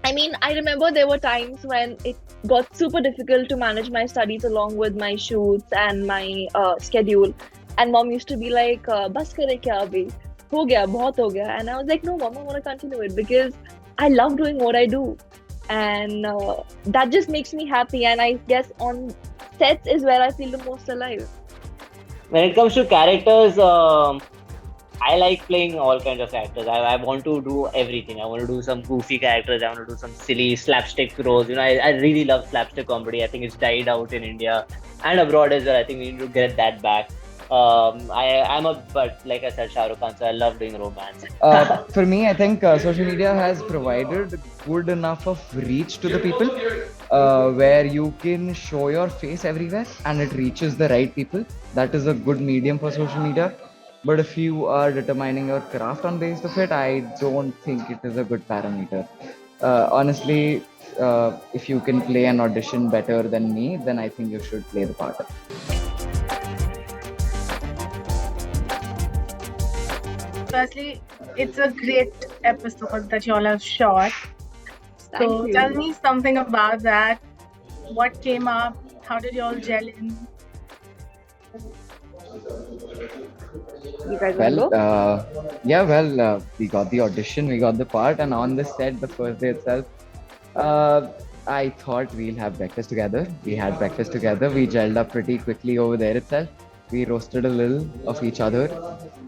I mean, I remember there were times when it got super difficult to manage my studies along with my shoots and my schedule. And mom used to be like, "Bas kare kya abhi? Ho gaya, bahut ho gaya." And I was like, "No, mom, I want to continue it because I love doing what I do, and that just makes me happy." And I guess on sets is where I feel the most alive. When it comes to characters, I like playing all kinds of characters. I want to do everything. I want to do some goofy characters. I want to do some silly slapstick roles. I really love slapstick comedy. I think it's died out in India and abroad as well. I think we need to get that back. But like I said, Shah Rukh Khan, so I love doing romance. For me, I think social media has provided good enough of reach to the people where you can show your face everywhere and it reaches the right people. That is a good medium for social media. But if you are determining your craft on base of it, I don't think it is a good parameter. Honestly, if you can play an audition better than me, then I think you should play the part. Firstly, it's a great episode that you all have shot. Thank So you. tell me something about that. What came up? How did you all gel in? You guys want to Well, go? we got the audition, we got the part, and on the set, the first day itself, I thought we'll have breakfast together. We had breakfast together. We gelled up pretty quickly over there itself. We roasted a little of each other.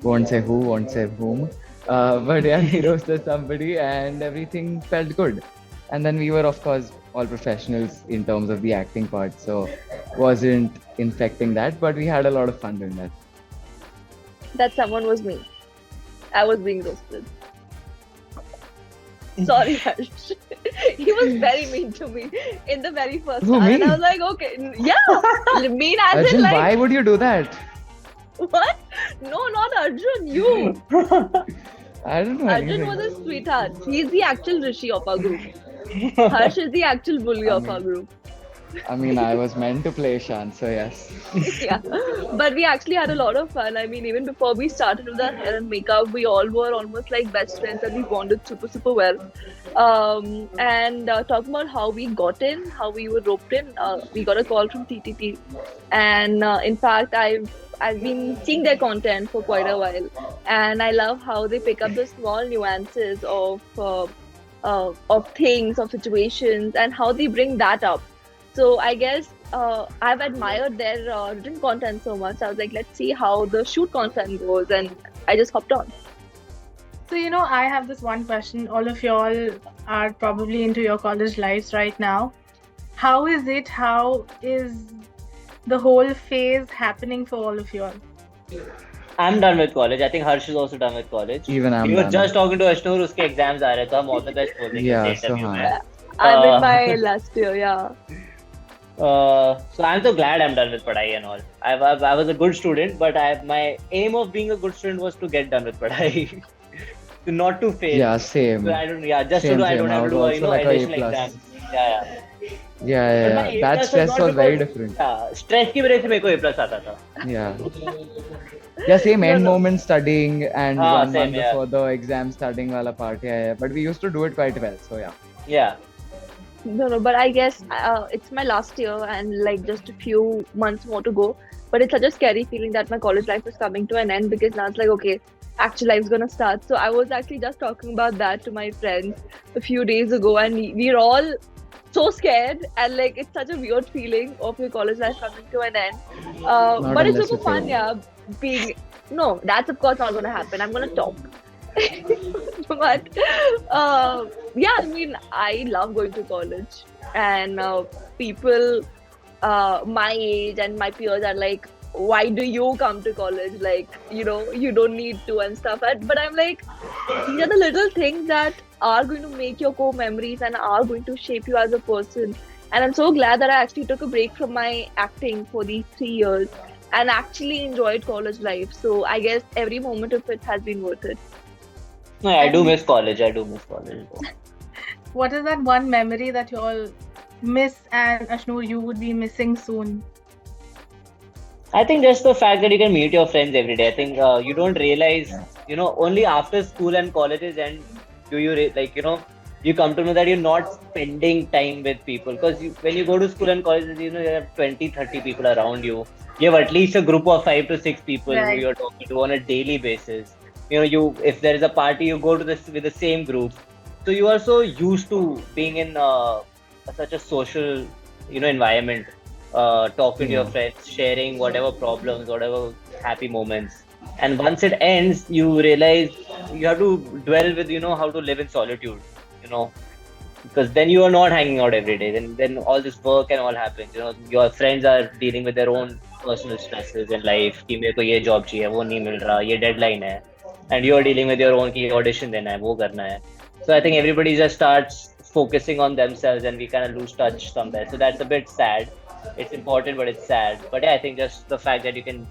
Won't say who, won't say whom. But yeah, we roasted somebody, and everything felt good. And then we were, of course, all professionals in terms of the acting part, so wasn't infecting that. But we had a lot of fun doing that. That someone was me. I was being roasted. Sorry, Harsh. He was very mean to me in the very first Who, hour. me? And I was like, okay, yeah, mean as in Arjun, like, why would you do that? what? No, not Arjun, you. I don't know Arjun anything. was a sweetheart. He's the actual Rishi of our group. Harsh is the actual bully of our group. I mean, I was meant to play Shan, so yes. Yeah, but we actually had a lot of fun. I mean, even before we started with our hair and makeup, we all were almost like best friends and we bonded super, super well. And talking about how we got in, how we were roped in, we got a call from TTT, and in fact, I've been seeing their content for quite a while, and I love how they pick up the small nuances of things, of situations, and how they bring that up. So I guess I've admired their written content so much. I was like, let's see how the shoot content goes, and I just hopped on. So, I have this one question. All of y'all are probably into your college lives right now. How is it? How is the whole phase happening for all of y'all? I'm done with college. I think Harsh is also done with college. Even I'm We were done. just talking to Ashnoor, उसके exams आ रहे थे, हम all the best बोल रहे थे Yeah, interview so में. हाँ. I'm in my last year, yeah. So I'm so glad I'm done with padhai and all. I was a good student, but my aim of being a good student was to get done with padhai, to not to fail. Yeah, same. So I don't, yeah, just Same, so I same. don't I have to would do also like a A additional plus. exams. Yeah. Yeah, But my yeah. A That plus stress not was very because- different. Yeah, stress की वजह से मेरे को A plus आता था. Yeah. Yeah, same end No. moment studying and one same, month yeah. before the exam starting wala part. Yeah. But we used to do it quite well. So yeah. Yeah. No, but I guess it's my last year and like just a few months more to go. But it's such a scary feeling that my college life is coming to an end because now it's like, okay, actual life's gonna start. So I was actually just talking about that to my friends a few days ago, and we're all so scared, and like it's such a weird feeling of your college life coming to an end. Not But it's unless super you fun, fail. yeah. No, that's of course not gonna happen. I'm gonna talk. But yeah, I mean, I love going to college, and people my age and my peers are like, why do you come to college? Like, you don't need to and stuff. But I'm like, these are the little things that are going to make your core memories and are going to shape you as a person. And I'm so glad that I actually took a break from my acting for these 3 years and actually enjoyed college life. So I guess every moment of it has been worth it. No, I do miss college. I do miss college. What is that one memory that you all miss and Ashnoor, you would be missing soon? I think just the fact that you can meet your friends every day. I think you don't realize, only after school and colleges end do you you come to know that you're not spending time with people, because when you go to school and colleges, you have 20, 30 people around you. You have at least a group of 5 to 6 people who Right. you're talking to on a daily basis. You if there is a party, you go to this with the same group. So you are so used to being in such a social, environment, talking to your Yeah. friends, sharing whatever problems, whatever happy moments. And once it ends, you realize you have to dwell with, how to live in solitude, you know, because then you are not hanging out every day. Then all this work and all happens. Your friends are dealing with their own personal stresses in life. कि मेरे को ये job चाहिए, वो नहीं मिल रहा, ये deadline है, and you are dealing with your own कि audition देना है, वो करना है. So I think everybody just starts focusing on themselves, and we kind of lose touch somewhere. So that's a bit sad. It's important, but it's sad. But yeah, I think just the fact that you can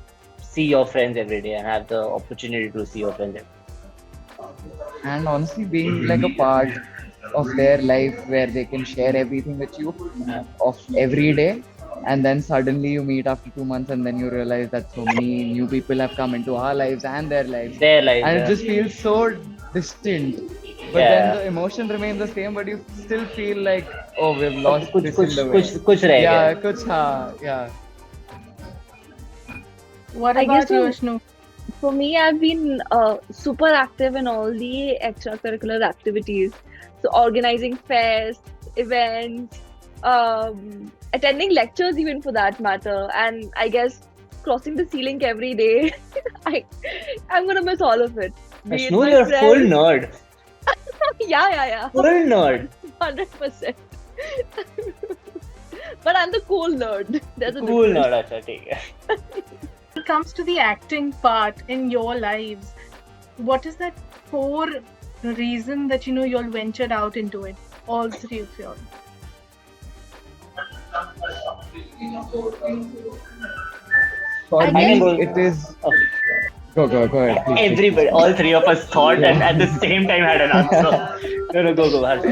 see your friends every day and have the opportunity to see your friends every And honestly, being like a part of their life where they can share everything with you day. of every day, and then suddenly you meet after 2 months, and then you realize that so many new people have come into our lives and their lives, Their lives, and it just feels so distant. But then yeah. the emotion remains the same, but you still feel like, oh, we've lost कुछ this in कुछ the way. कुछ कुछ रह गया. Yeah, kuch ha, yeah. What I guess about you, so. Ashnoor? For me, I've been super active in all the extracurricular activities. So, organizing fairs, events, attending lectures, even for that matter. And I guess crossing the ceiling every day. I, I'm gonna miss all of it. Be it Ashnoor, my you're full friends. nerd. Yeah. Full nerd. 100%. But I'm the cool nerd. There's a Cool difference. nerd. अच्छा ठीक है. When it comes to the acting part in your lives, what is that core reason that you all ventured out into it? All three of you. For I I can me, go. it is. Okay. Go ahead, please. Everybody, all three of us thought and Yeah. at the same time had an answer. No, go, Harsh.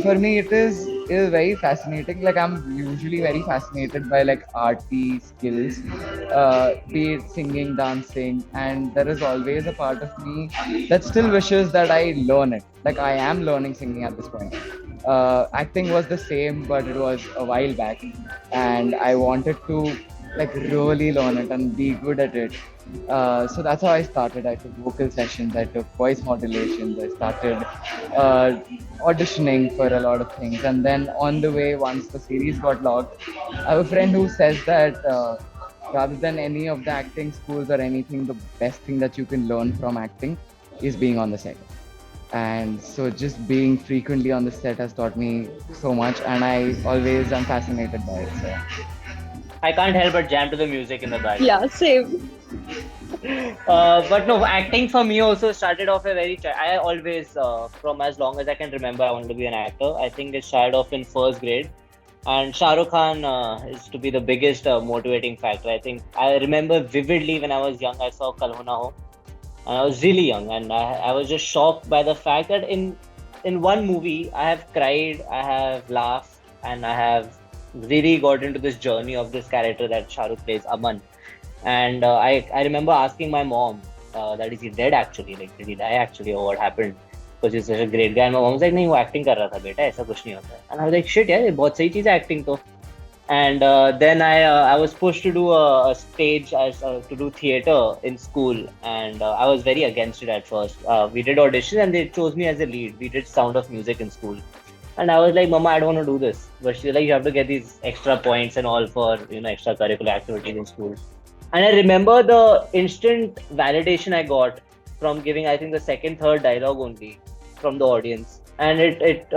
For me, it is very fascinating. Like I'm usually very fascinated by like arty skills, be it singing, dancing, and there is always a part of me that still wishes that I learn it. Like I am learning singing at this point. Acting was the same, but it was a while back, and I wanted to like really learn it and be good at it. So that's how I started. I took vocal sessions, I took voice modulations, I started uh, auditioning for a lot of things. And then on the way, once the series got logged, I have a friend who says that rather than any of the acting schools or anything, the best thing that you can learn from acting is being on the set. And so just being frequently on the set has taught me so much, and I always am fascinated by it. So. I can't help but jam to the music in the background. Yeah, same. But no, acting for me also started off a very. I always, from as long as I can remember, I wanted to be an actor. I think it started off in first grade, and Shah Rukh Khan is to be the biggest motivating factor. I think I remember vividly when I was young, I saw Kal Ho Na Ho, and I was really young, and I was just shocked by the fact that in one movie I have cried, I have laughed, and I have really got into this journey of this character that Shah Rukh plays, Aman. And I remember asking my mom, that is he dead actually? Like, did he die actually, or what happened? Because he's such a great guy. And my mom was like, नहीं वो acting कर रहा था बेटा, ऐसा कुछ नहीं होता है. And I was like, shit यार, ये बहुत सही चीज़ है acting तो. And then I was pushed to do a stage to do theater in school, and I was very against it at first. We did audition and they chose me as a lead. We did Sound of Music in school. And I was like, Mama, I don't want to do this. But she's like, you have to get these extra points and all for extracurricular activities in school. And I remember the instant validation I got from giving, I think, the second, third dialogue only from the audience. And it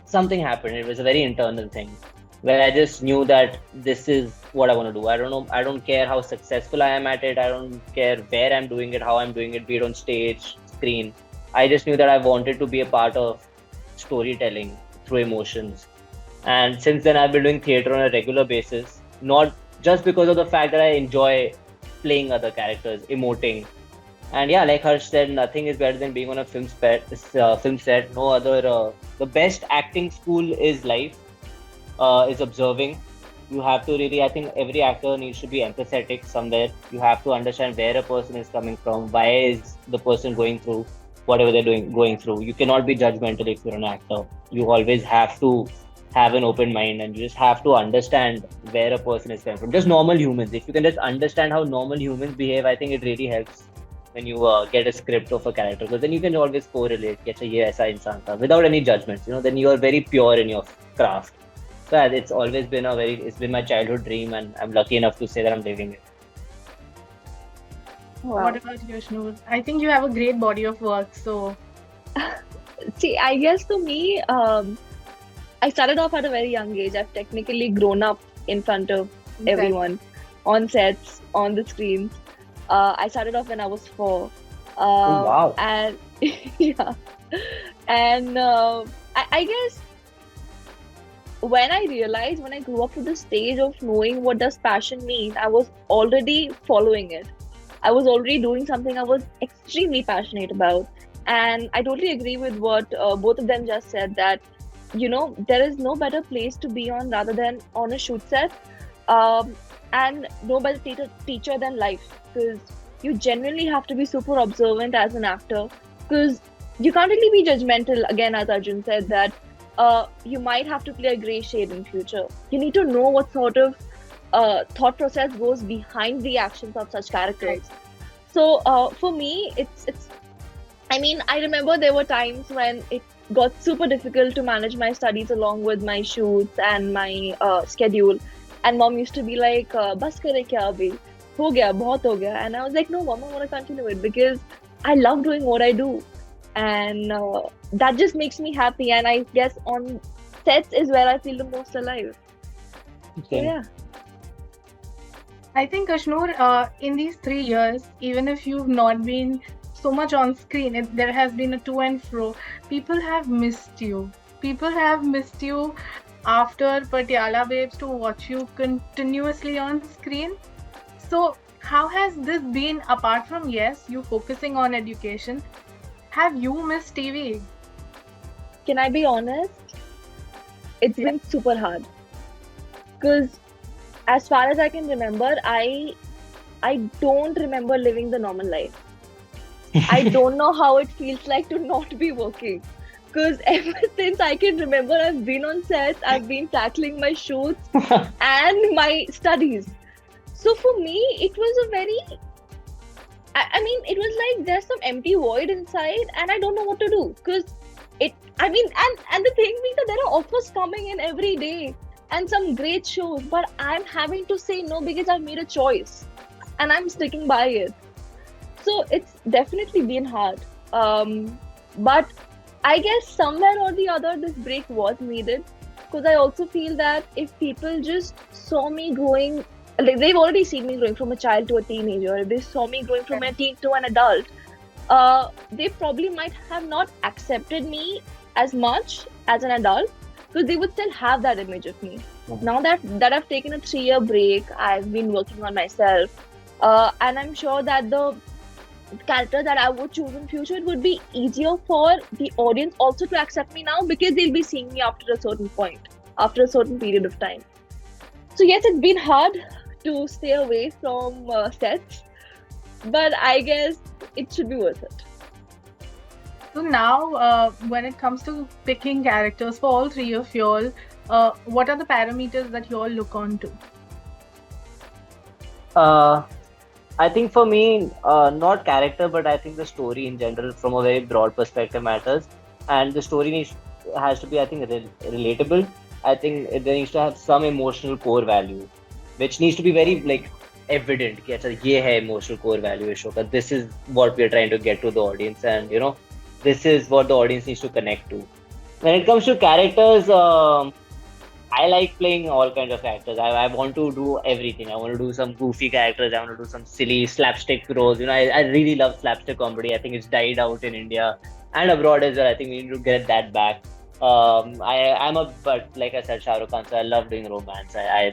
something happened. It was a very internal thing where I just knew that this is what I want to do. I don't know. I don't care how successful I am at it. I don't care where I'm doing it, how I'm doing it, be it on stage, screen. I just knew that I wanted to be a part of storytelling through emotions. And since then, I've been doing theater on a regular basis, not just because of the fact that I enjoy playing other characters, emoting. And yeah, like Harsh said, nothing is better than being on a film set. No other. The best acting school is life, is observing. You have to really, I think every actor needs to be empathetic somewhere. You have to understand where a person is coming from, why is the person going through. whatever they're going through. You cannot be judgmental if you're an actor. You always have to have an open mind, and you just have to understand where a person is coming from. Just normal humans. If you can just understand how normal humans behave, I think it really helps when you get a script of a character, because then you can always correlate. कि अच्छा ये ऐसा इंसान था without any judgments. Then you are very pure in your craft. So it's always been it's been my childhood dream, and I'm lucky enough to say that I'm living it. Wow. What about you, Ashnoor? I think you have a great body of work. So See, I guess for me, I started off at a very young age. I've technically grown up in front of everyone, on sets, on the screens. I started off when I was 4. Oh, wow. And yeah, and I guess when I realized, when I grew up to the stage of knowing what does passion mean, I was already following it. I was already doing something I was extremely passionate about. And I totally agree with what both of them just said, that there is no better place to be on rather than on a shoot set, and no better teacher than life, because you genuinely have to be super observant as an actor, because you can't really be judgmental. Again, as Arjun said, that you might have to play a gray shade in future. You need to know what sort of thought process goes behind the actions of such characters. So for me, it's I mean, I remember there were times when it got super difficult to manage my studies along with my shoots and my schedule. And mom used to be like, "Bas kare kya abhi? Ho gaya, bahut ho gaya." And I was like, "No, mom, I want to continue it because I love doing what I do, and that just makes me happy. And I guess on sets is where I feel the most alive." So yeah. I think, Ashnoor, in these 3 years, even if you've not been so much on screen, there has been a to and fro. People have missed you. People have missed you after Patiala Babes to watch you continuously on screen. So, how has this been, apart from, yes, you focusing on education? Have you missed TV? Can I be honest? It's been super hard. Because as far as I can remember, I don't remember living the normal life. I don't know how it feels like to not be working. Because ever since I can remember, I've been on sets, I've been tackling my shoots and my studies. So for me, it was a very, I mean, it was like there's some empty void inside and I don't know what to do. Because and the thing being that there are offers coming in every day and some great shows, but I'm having to say no because I've made a choice and I'm sticking by it. So it's definitely been hard. But I guess somewhere or the other, this break was needed, because I also feel that if people just saw me growing, like they've already seen me growing from a child to a teenager, if they saw me growing from a teen to an adult, they probably might have not accepted me as much as an adult, because they would still have that image of me. Now that I've taken a 3-year break, I've been working on myself, and I'm sure that the character that I would choose in future, it would be easier for the audience also to accept me now, because they'll be seeing me after a certain point, after a certain period of time. So yes, it's been hard to stay away from sets, but I guess it should be worth it. So now, when it comes to picking characters for all 3 of y'all, what are the parameters that y'all look on to? I think for me, not character, but I think the story in general, from a very broad perspective, matters. And the story has to be, I think, relatable. I think there needs to have some emotional core value, which needs to be very evident. कि अच्छा ये है emotional core value इस show का. This is what we are trying to get to the audience, and this is what the audience needs to connect to. When it comes to characters, I like playing all kinds of characters. I want to do everything. I want to do some goofy characters. I want to do some silly slapstick roles. I really love slapstick comedy. I think it's died out in India and abroad as well. I think we need to get that back. But like I said, Shah Rukh Khan, so I love doing romance. I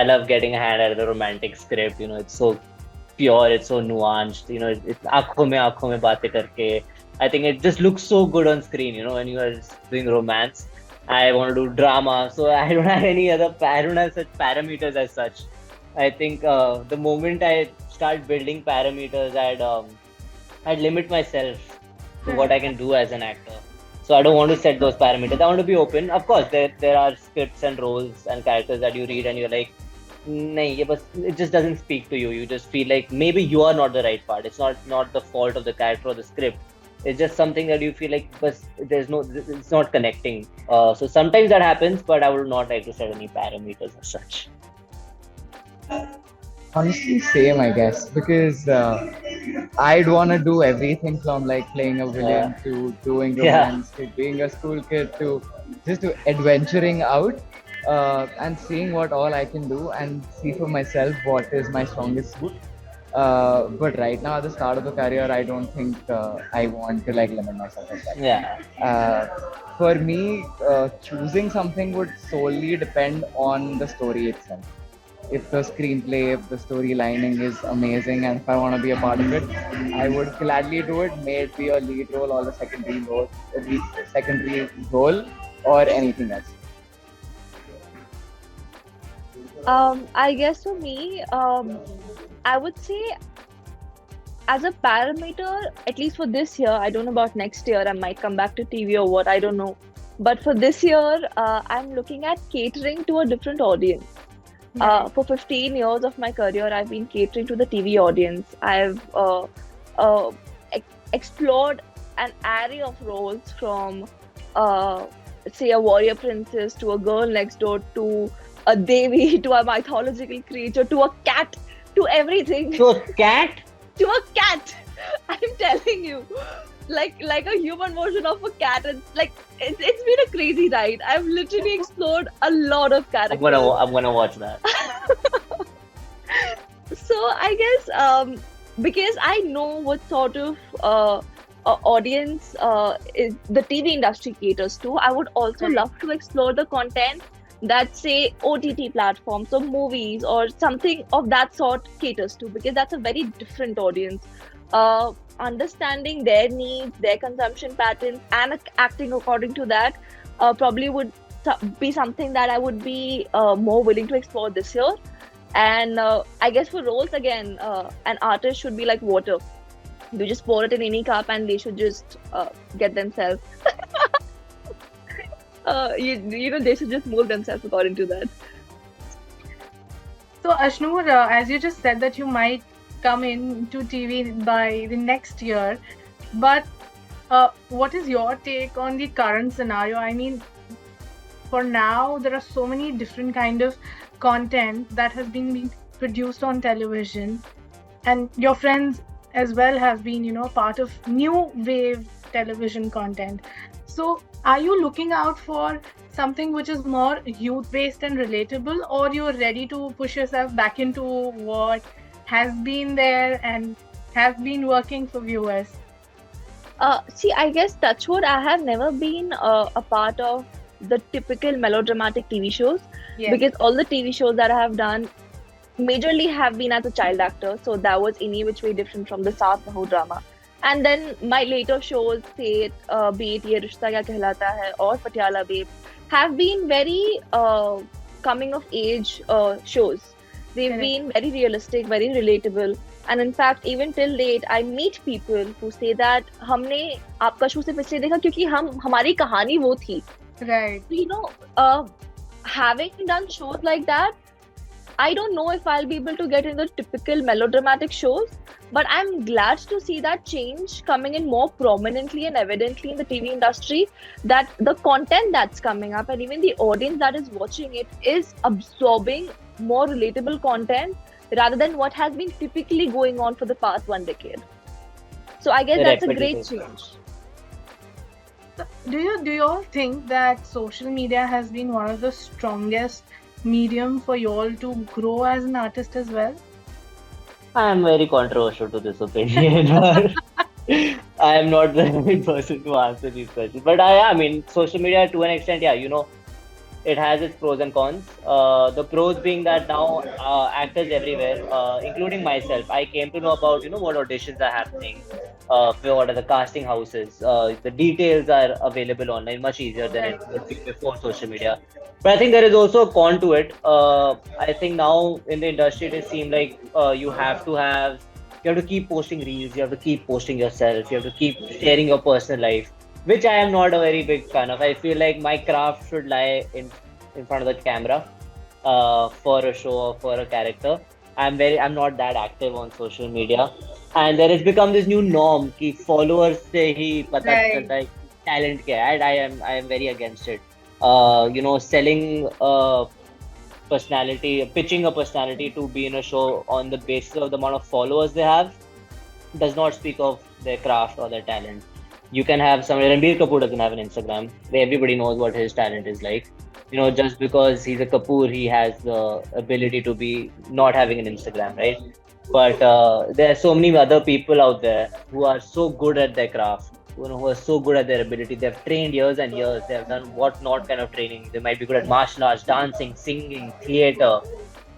love getting a hand at the romantic script. It's so pure. It's so nuanced. It's आँखों में बातें करके. I think it just looks so good on screen. When you are doing romance. I want to do drama, so I don't have such parameters as such. I think the moment I start building parameters, I'd limit myself to what I can do as an actor. So I don't want to set those parameters. I want to be open. Of course, there are scripts and roles and characters that you read and you're like, nahi, ye bas, it just doesn't speak to you. You just feel like maybe you are not the right part. It's not the fault of the character or the script. It's just something that you feel like, but it's not connecting. So sometimes that happens, but I would not like to set any parameters as such. Honestly, same, I guess, because I'd want to do everything from like playing a Yeah, villain to doing yeah, romance to being a school kid to just to adventuring out and seeing what all I can do and see for myself what is my strongest suit. But right now, at the start of the career, I don't think I want to like limit myself as that. yeah. Uh, for me, choosing something would solely depend on the story itself. If the screenplay, if the storylining is amazing, and if I want to be a part of it, I would gladly do it. May it be a lead role or secondary role, or anything else. I guess for me, I would say as a parameter, at least for this year, I don't know about next year, I might come back to TV or what, I don't know. But for this year, I'm looking at catering to a different audience. Right. For 15 years of my career, I've been catering to the TV audience. I've explored an array of roles from, uh, say, a warrior princess to a girl next door to a devi to a mythological creature to a cat to everything. So cat. To a cat. I'm telling you, like a human version of a cat. And like it's been a crazy ride. I've literally explored a lot of characters. I'm gonna watch that. So I guess because I know what sort of audience is the TV industry caters to, I would also Right. love to explore the content that say OTT platforms or movies or something of that sort caters to, because that's a very different audience. Understanding their needs, their consumption patterns, and acting according to that probably would be something that I would be more willing to explore this year. And I guess for roles again, an artist should be like water. You just pour it in any cup, and they should just get themselves. You know, they should just mold themselves according to that. So, Ashnoor, as you just said that you might come into TV by the next year, but what is your take on the current scenario? I mean, for now, there are so many different kind of content that has been being produced on television, and your friends as well have been, part of new wave television content. So, are you looking out for something which is more youth based and relatable, or you're ready to push yourself back into what has been there and has been working for viewers? See, I guess Touchwood, I have never been a part of the typical melodramatic TV shows, Yes. because all the TV shows that I have done majorly have been as a child actor. So that was any which way different from the South Bahu drama. And then my later shows, say be it Ye Rishta Kya Kehlata Hai or Patiala Babe, have been very coming of age shows. They've Correct. been very realistic, very relatable. And in fact, even till date, I meet people who say that हमने आपका show सिर्फ इसलिए देखा क्योंकि हमारी कहानी वो थी. Right. Having done shows like that, I don't know if I'll be able to get in the typical melodramatic shows, but I'm glad to see that change coming in more prominently and evidently in the TV industry, that the content that's coming up and even the audience that is watching it is absorbing more relatable content rather than what has been typically going on for the past 1 decade. So I guess that's a great Repetitive. change. So, do you all think that social media has been one of the strongest medium for you all to grow as an artist as well? I am very controversial to this opinion. I am not the right person to answer these questions. But I mean, social media to an extent, yeah, it has its pros and cons. The pros being that now actors everywhere, including myself, I came to know about what auditions are happening, what are the casting houses. The details are available online much easier than it would be before social media. But I think there is also a con to it. I think now in the industry it seems like you have to have You have to keep posting reels, you have to keep posting yourself, you have to keep sharing your personal life, which I am not a very big fan of. I feel like my craft should lie in front of the camera, for a show or for a character. I'm not that active on social media, and there has become this new norm कि followers से ही पता Right. चलता है talent क्या है, and I am very against it. Selling personality, pitching a personality to be in a show on the basis of the amount of followers they have does not speak of their craft or their talent. You can have somebody, Ranbir Kapoor doesn't have an Instagram, where everybody knows what his talent is like. Just because he's a Kapoor, he has the ability to be not having an Instagram, right? But there are so many other people out there who are so good at their craft, who are so good at their ability. They've trained years and years. They've done what not kind of training. They might be good at martial arts, dancing, singing, theater,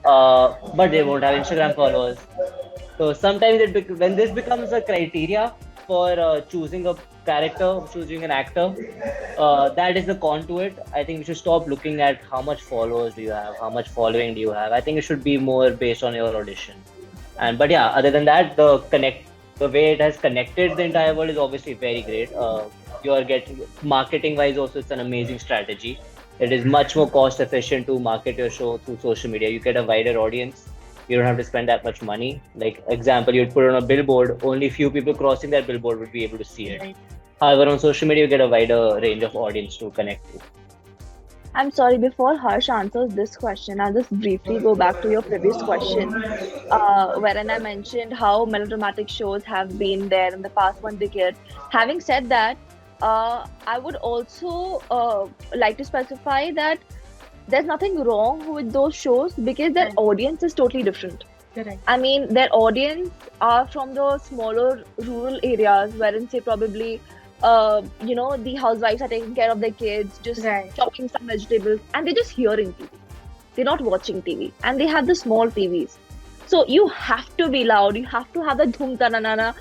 but they won't have Instagram followers. So sometimes when this becomes a criteria for choosing a character, choosing an actor, that is the con to it. I think we should stop looking at how much followers do you have, how much following do you have. I think it should be more based on your audition. But yeah, other than that, the way it has connected the entire world is obviously very great. You are getting marketing wise also, it's an amazing strategy. It is much more cost efficient to market your show through social media. You get a wider audience. You don't have to spend that much money. Like example, you'd put it on a billboard, only few people crossing that billboard would be able to see it. Right. However, on social media, you get a wider range of audience to connect to. I'm sorry, before Harsh answers this question, I'll just briefly go back to your previous question, wherein I mentioned how melodramatic shows have been there in the past 1 decade. Having said that, I would also like to specify that there's nothing wrong with those shows because their Right. audience is totally different. Correct. I mean, their audience are from the smaller rural areas, wherein say probably, the housewives are taking care of their kids, just Right. chopping some vegetables, and they're just hearing TV. They're not watching TV, and they have the small TVs. So you have to be loud. You have to have the dhum tanana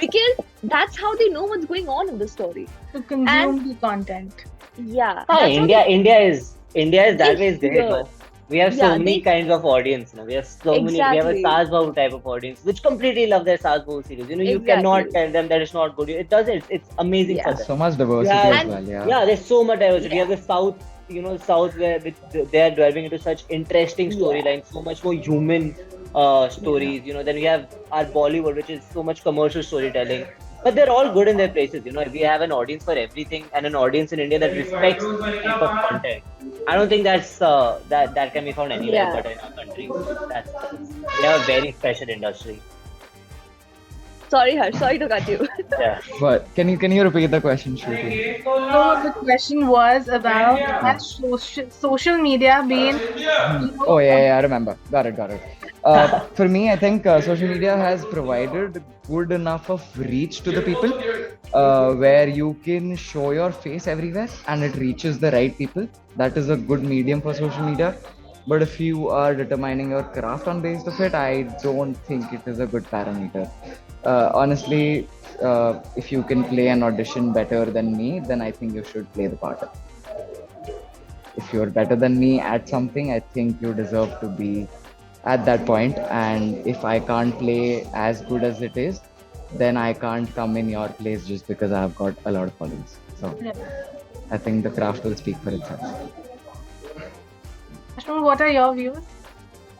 because that's how they know what's going on in the story. To consume the content. Yeah, Ah, that's how India is that they way is great, hear. no? We have so Yeah, many they kinds of audience, We have so many. We have a exactly, Saas Bahu type of audience, which completely love their Saas Bahu series. You cannot exactly. tell them that it's not good. It does. It's amazing for Yeah, them. So much You diversity have, as and well, yeah. yeah, there's so much diversity. You have yeah, the South, South where they are delving into such interesting yeah, storylines, so much more human yeah, stories. Then we have our Bollywood, which is so much commercial storytelling. But they're all good in their places. We have an audience for everything and an audience in India that respects this type of content. I don't think that can be found anywhere yeah. but in our country. We have a very special industry. Sorry, Harsh. Sorry to cut you. Yeah. But can you repeat the question, Shruti? So the question was about Yeah. has social media been, Oh yeah, I remember. Got it. For me, I think social media has provided good enough of reach to the people, where you can show your face everywhere and it reaches the right people. That is a good medium for social media. But if you are determining your craft on basis of it, I don't think it is a good parameter. Honestly, if you can play an audition better than me, then I think you should play the part. If you're better than me at something, I think you deserve to be at that point. And if I can't play as good as it is, then I can't come in your place just because I've got a lot of followings. So I think the craft will speak for itself. Ashnoor, what are your views?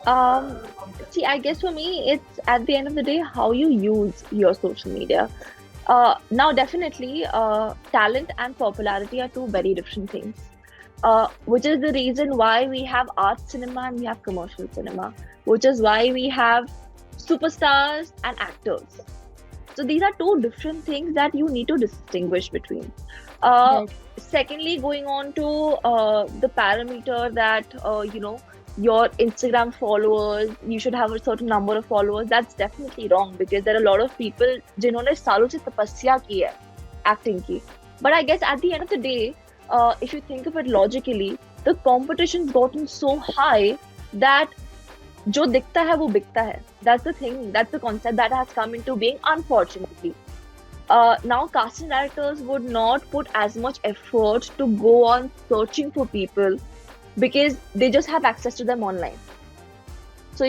Um, See, I guess for me, it's at the end of the day how you use your social media. Now, definitely, talent and popularity are two very different things. Which is the reason why we have art cinema and we have commercial cinema, which is why we have superstars and actors. So these are two different things that you need to distinguish between. Uh, Right. Secondly, going on to the parameter that your Instagram followers, you should have a certain number of followers. That's definitely wrong because there are a lot of people जिन्होंने सालों से तपस्या की है acting की. But I guess at the end of the day, if you think of it logically, the competition's gotten so high that जो दिखता है वो बिकता है. That's the thing. That's the concept that has come into being, unfortunately. Now, casting directors would not put as much effort to go on searching for people because they just have access to them online. So,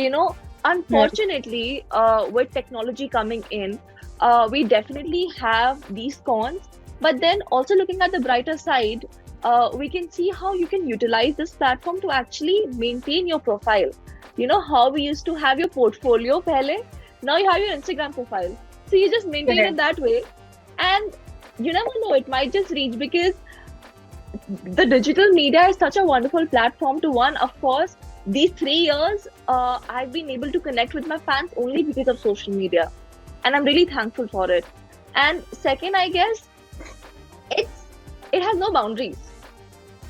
unfortunately, with technology coming in, we definitely have these cons. But then also looking at the brighter side, we can see how you can utilize this platform to actually maintain your profile. You know how we used to have your portfolio pehle, now you have your Instagram profile. So you just maintain it that way, and you never know, it might just reach, because the digital media is such a wonderful platform to one. Of course, these 3 years, I've been able to connect with my fans only because of social media, and I'm really thankful for it. And second, I guess it has no boundaries.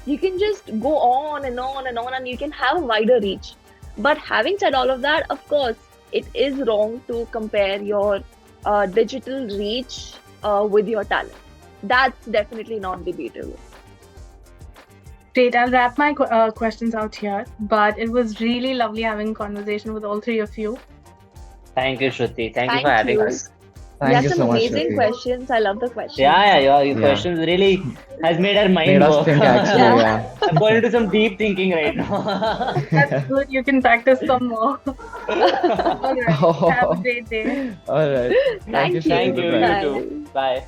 You can just go on and on and on, and you can have a wider reach. But having said all of that, of course, it is wrong to compare your digital reach with your talent. That's definitely not debatable. Great. I'll wrap my questions out here. But it was really lovely having a conversation with all three of you. Thank you, Shruti. Thank you for Thank having you. us. You Thank have you some so much, amazing Shruti. questions. I love the questions. Your Yeah. questions really has made our mind Made us work. think actually, Yeah. yeah. I'm going into some deep thinking right now. That's good. You can practice some more. All right. Have a Oh, great day. all right. Thank you, Thank Shruti. Thank you. Bye-bye. You too. Bye.